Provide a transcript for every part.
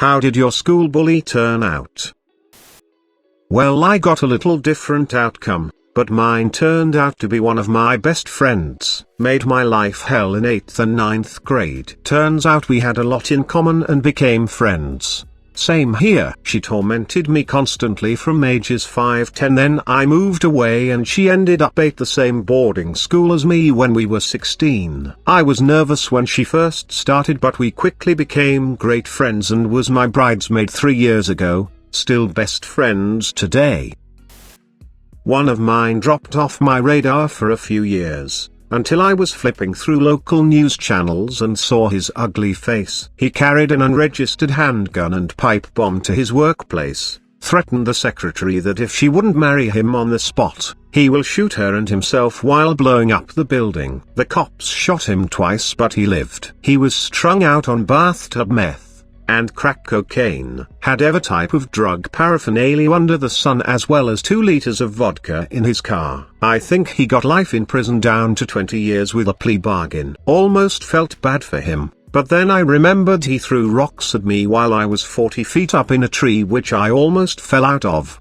How did your school bully turn out? Well, I got a little different outcome, but mine turned out to be one of my best friends. Made my life hell in 8th and 9th grade. Turns out we had a lot in common and became friends. Same here. She tormented me constantly from ages 5-10, then I moved away and she ended up at the same boarding school as me when we were 16. I was nervous when she first started, but we quickly became great friends and was my bridesmaid 3 years ago, still best friends today. One of mine dropped off my radar for a few years, until I was flipping through local news channels and saw his ugly face. He carried an unregistered handgun and pipe bomb to his workplace, threatened the secretary that if she wouldn't marry him on the spot, he will shoot her and himself while blowing up the building. The cops shot him twice but he lived. He was strung out on bathtub meth and crack cocaine, had every type of drug paraphernalia under the sun, as well as 2 liters of vodka in his car. I think he got life in prison down to 20 years with a plea bargain. Almost felt bad for him, but then I remembered he threw rocks at me while I was 40 feet up in a tree which I almost fell out of.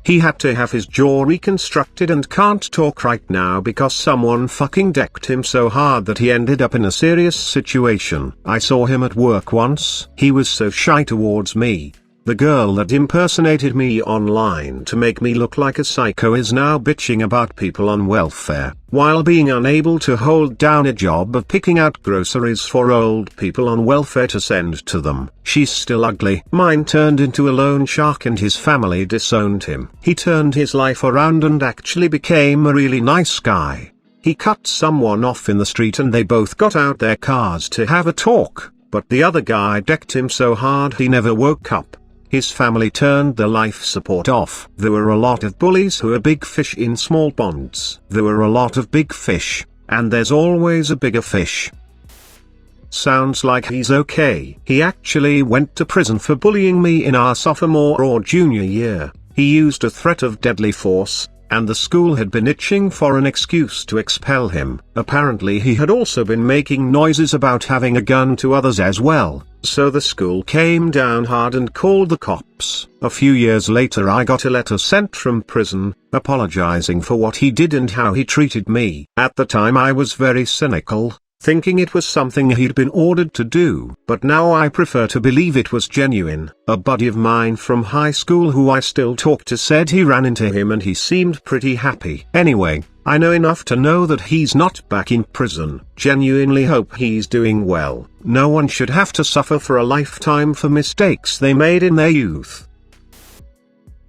He had to have his jaw reconstructed and can't talk right now because someone fucking decked him so hard that he ended up in a serious situation. I saw him at work once. He was so shy towards me. The girl that impersonated me online to make me look like a psycho is now bitching about people on welfare, while being unable to hold down a job of picking out groceries for old people on welfare to send to them. She's still ugly. Mine turned into a loan shark and his family disowned him. He turned his life around and actually became a really nice guy. He cut someone off in the street and they both got out their cars to have a talk, but the other guy decked him so hard he never woke up. His family turned the life support off. There were a lot of bullies who are big fish in small ponds. There were a lot of big fish, and there's always a bigger fish. Sounds like he's okay. He actually went to prison for bullying me in our sophomore or junior year. He used a threat of deadly force, and the school had been itching for an excuse to expel him. Apparently he had also been making noises about having a gun to others as well, so the school came down hard and called the cops. A few years later I got a letter sent from prison, apologizing for what he did and how he treated me. At the time I was very cynical, thinking it was something he'd been ordered to do, but now I prefer to believe it was genuine. A buddy of mine from high school who I still talk to said he ran into him and he seemed pretty happy. Anyway, I know enough to know that he's not back in prison. Genuinely hope he's doing well. No one should have to suffer for a lifetime for mistakes they made in their youth.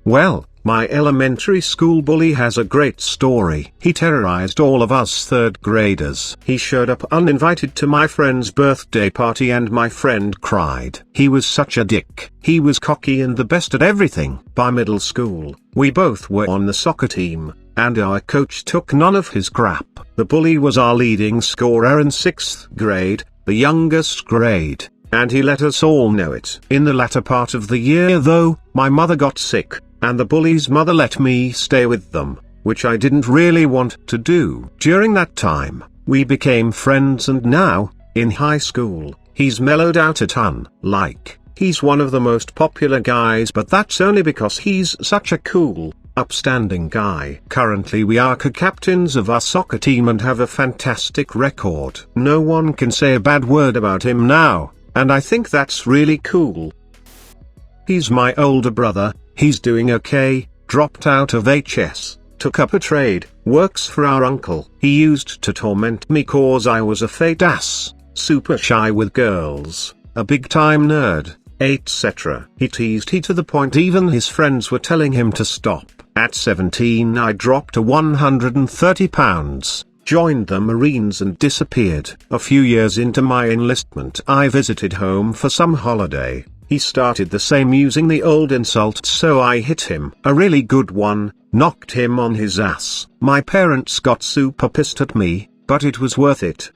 Well, my elementary school bully has a great story. He terrorized all of us 3rd graders. He showed up uninvited to my friend's birthday party and my friend cried. He was such a dick. He was cocky and the best at everything. By middle school, we both were on the soccer team, and our coach took none of his crap. The bully was our leading scorer in 6th grade, the youngest grade, and he let us all know it. In the latter part of the year though, my mother got sick, and the bully's mother let me stay with them, which I didn't really want to do. During that time, we became friends and now, in high school, he's mellowed out a ton. Like, he's one of the most popular guys, but that's only because he's such a cool, upstanding guy. Currently we are co-captains of our soccer team and have a fantastic record. No one can say a bad word about him now, and I think that's really cool. He's my older brother. He's doing okay, dropped out of HS, took up a trade, works for our uncle. He used to torment me cause I was a fat ass, super shy with girls, a big time nerd, etc. He teased he to the point even his friends were telling him to stop. At 17 I dropped to 130 pounds, joined the Marines and disappeared. A few years into my enlistment I visited home for some holiday. He started the same using the old insult, so I hit him. A really good one, knocked him on his ass. My parents got super pissed at me, but it was worth it.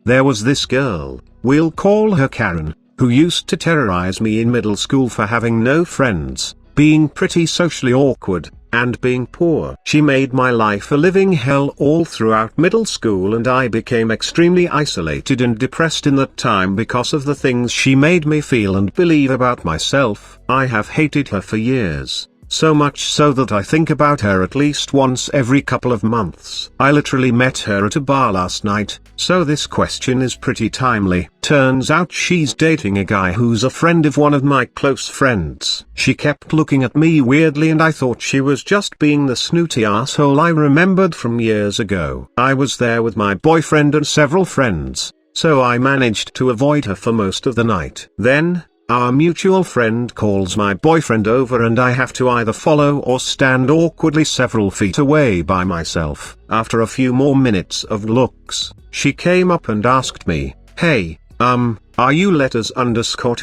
There was this girl, we'll call her Karen, who used to terrorize me in middle school for having no friends, being pretty socially awkward, and being poor. She made my life a living hell all throughout middle school, and I became extremely isolated and depressed in that time because of the things she made me feel and believe about myself. I have hated her for years. So much so that I think about her at least once every couple of months. I literally met her at a bar last night, so this question is pretty timely. Turns out she's dating a guy who's a friend of one of my close friends. She kept looking at me weirdly and I thought she was just being the snooty asshole I remembered from years ago. I was there with my boyfriend and several friends, so I managed to avoid her for most of the night. Then, our mutual friend calls my boyfriend over and I have to either follow or stand awkwardly several feet away by myself. After a few more minutes of looks, she came up and asked me, "Hey, are you letters _to_def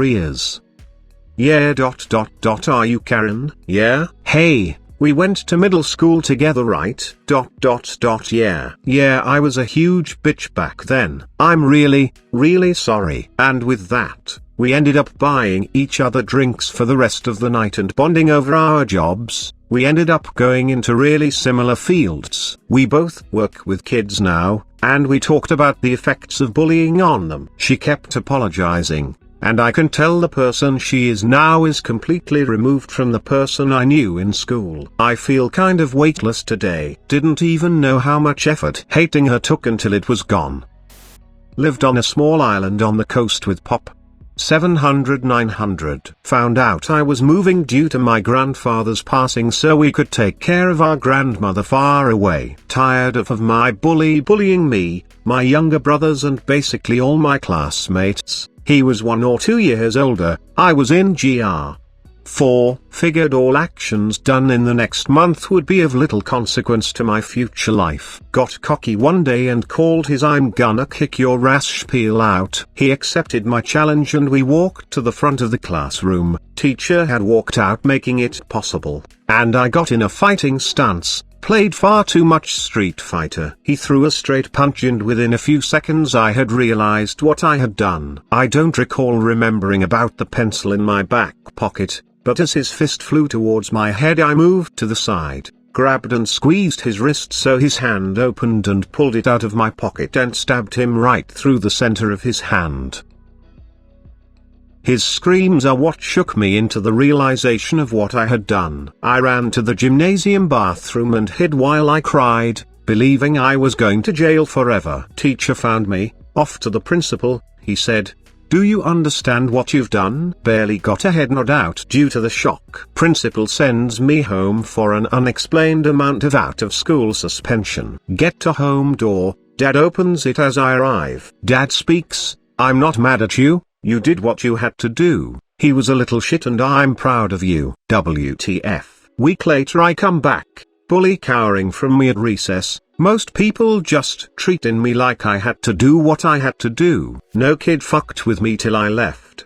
ears? Yeah ... Are you Karen? Yeah? Hey, we went to middle school together, right? ... Yeah, I was a huge bitch back then. I'm really sorry." And with that, we ended up buying each other drinks for the rest of the night and bonding over our jobs. We ended up going into really similar fields. We both work with kids now, and we talked about the effects of bullying on them. She kept apologizing, and I can tell the person she is now is completely removed from the person I knew in school. I feel kind of weightless today. Didn't even know how much effort hating her took until it was gone. Lived on a small island on the coast with Pop. 700-900. Found out I was moving due to my grandfather's passing so we could take care of our grandmother far away. Tired of my bullying me, my younger brothers and basically all my classmates. He was 1 or 2 years older, I was in GR 4, figured all actions done in the next month would be of little consequence to my future life. Got cocky one day and called his "I'm gonna kick your ass" spiel out. He accepted my challenge and we walked to the front of the classroom. Teacher had walked out making it possible, and I got in a fighting stance. Played far too much Street Fighter. He threw a straight punch and within a few seconds I had realized what I had done. I don't recall remembering about the pencil in my back pocket, but as his fist flew towards my head I moved to the side, grabbed and squeezed his wrist so his hand opened and pulled it out of my pocket and stabbed him right through the center of his hand. His screams are what shook me into the realization of what I had done. I ran to the gymnasium bathroom and hid while I cried, believing I was going to jail forever. Teacher found me, off to the principal. He said, "Do you understand what you've done?" Barely got a head nod out due to the shock. Principal sends me home for an unexplained amount of out-of-school suspension. Get to home door, Dad opens it as I arrive. Dad speaks, "I'm not mad at you. You did what you had to do. He was a little shit and I'm proud of you." WTF. Week later I come back, bully cowering from me at recess. Most people just treating me like I had to do what I had to do. No kid fucked with me till I left.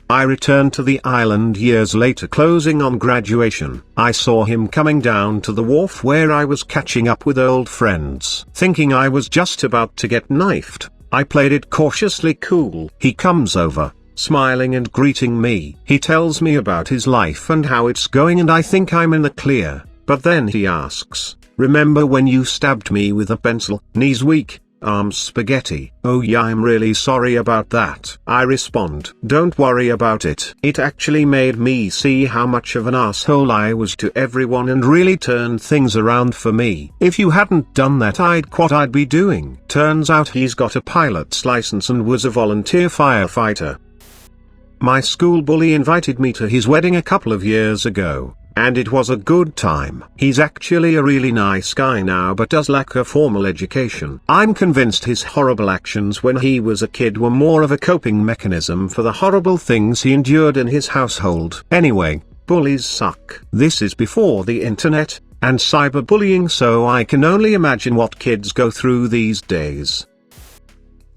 I returned to the island years later closing on graduation. I saw him coming down to the wharf where I was catching up with old friends. Thinking I was just about to get knifed, I played it cautiously cool. He comes over, smiling and greeting me. He tells me about his life and how it's going and I think I'm in the clear, but then he asks, "Remember when you stabbed me with a pencil? Knees weak, arms spaghetti." "Oh yeah, I'm really sorry about that." I respond, "Don't worry about it. It actually made me see how much of an asshole I was to everyone and really turned things around for me. If you hadn't done that I'd what I'd be doing." Turns out he's got a pilot's license and was a volunteer firefighter. My school bully invited me to his wedding a couple of years ago, and it was a good time. He's actually a really nice guy now but does lack a formal education. I'm convinced his horrible actions when he was a kid were more of a coping mechanism for the horrible things he endured in his household. Anyway, bullies suck. This is before the internet and cyberbullying, so I can only imagine what kids go through these days.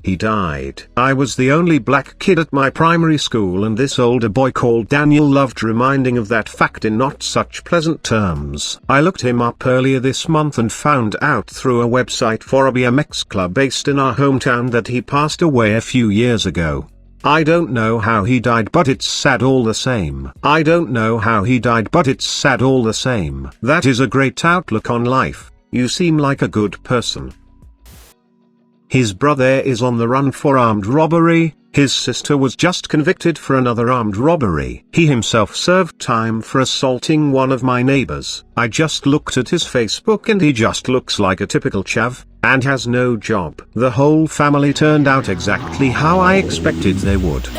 He died. I was the only black kid at my primary school and this older boy called Daniel loved reminding of that fact in not such pleasant terms. I looked him up earlier this month and found out through a website for a BMX club based in our hometown that he passed away a few years ago. I don't know how he died, but it's sad all the same. I don't know how he died, but it's sad all the same. That is a great outlook on life. You seem like a good person. His brother is on the run for armed robbery. His sister was just convicted for another armed robbery. He himself served time for assaulting one of my neighbors. I just looked at his Facebook and he just looks like a typical chav, and has no job. The whole family turned out exactly how I expected they would.